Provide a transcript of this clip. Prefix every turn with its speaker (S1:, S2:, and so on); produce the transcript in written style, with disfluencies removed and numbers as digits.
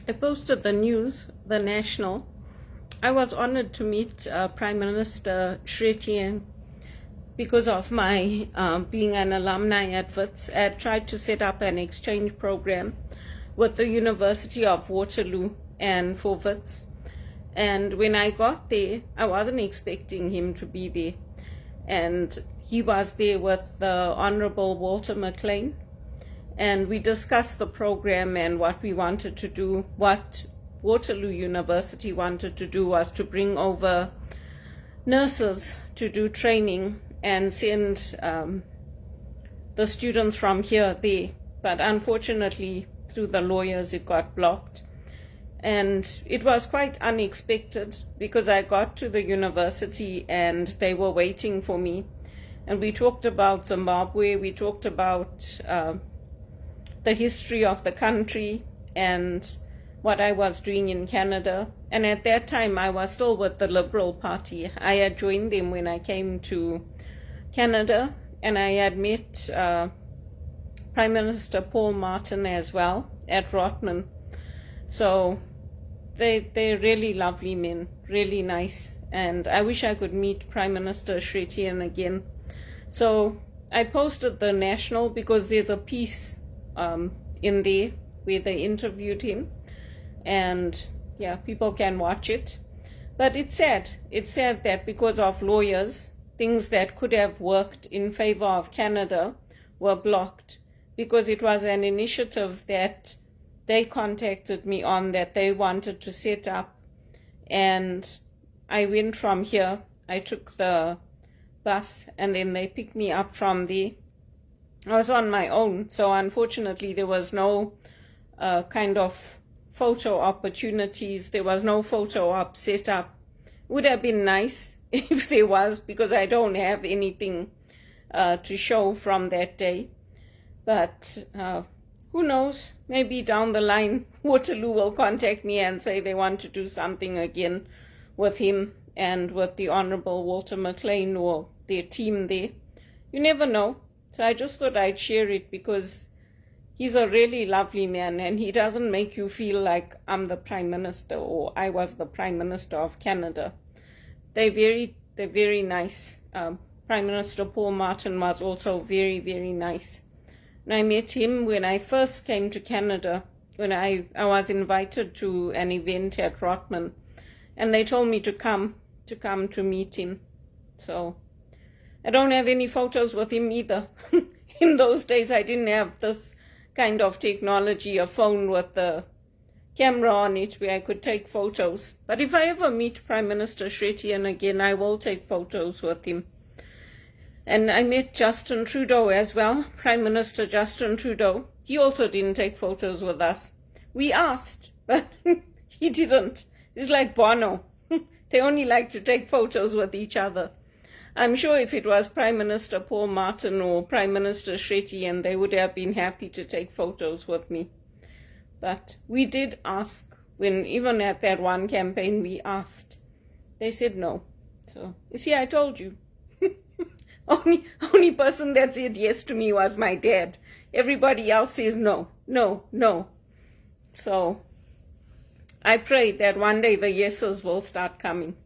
S1: I posted the news, the National. I was honored to meet Prime Minister Chretien because of my being an alumni at Wits. I had tried to set up an exchange program with the University of Waterloo and for Wits. And when I got there, I wasn't expecting him to be there. And he was there with the Honorable Walter McLean. And we discussed the program and what we wanted to do. What Waterloo University wanted to do was to bring over nurses to do training and send the students from here there. But unfortunately, through the lawyers, it got blocked. And it was quite unexpected because I got to the university and they were waiting for me. And we talked about Zimbabwe, we talked about the history of the country and what I was doing in Canada. And at that time, I was still with the Liberal Party. I had joined them when I came to Canada, and I had met Prime Minister Paul Martin as well at Rotman. So they're really lovely men, really nice. And I wish I could meet Prime Minister Chretien again. So I posted the National because there's a piece in there where they interviewed him, and yeah, people can watch it. But it's sad that because of lawyers, things that could have worked in favor of Canada were blocked, because it was an initiative that they contacted me on that they wanted to set up. And I went from here, I took the bus, and then they picked me up from there. I was on my own, so unfortunately there was no kind of photo opportunities. There was no photo op set up. Would have been nice if there was, because I don't have anything to show from that day. But who knows, maybe down the line Waterloo will contact me and say they want to do something again with him and with the Honorable Walter McLean or their team there. You never know. So I just thought I'd share it because he's a really lovely man and he doesn't make you feel like I'm the Prime Minister or I was the Prime Minister of Canada. They're very nice. Prime Minister Paul Martin was also very, very nice. And I met him when I first came to Canada, when I was invited to an event at Rotman, and they told me to come to meet him. So I don't have any photos with him either. In those days, I didn't have this kind of technology, a phone with the camera on it where I could take photos. But if I ever meet Prime Minister Chretien again, I will take photos with him. And I met Justin Trudeau as well, Prime Minister Justin Trudeau. He also didn't take photos with us. We asked, but he didn't. It's like Bono. They only like to take photos with each other. I'm sure if it was Prime Minister Paul Martin or Prime Minister Chretien, they would have been happy to take photos with me. But we did ask, even at that one campaign we asked. They said no. So, you see, I told you. Only person that said yes to me was my dad. Everybody else says no, no, no. So, I pray that one day the yeses will start coming.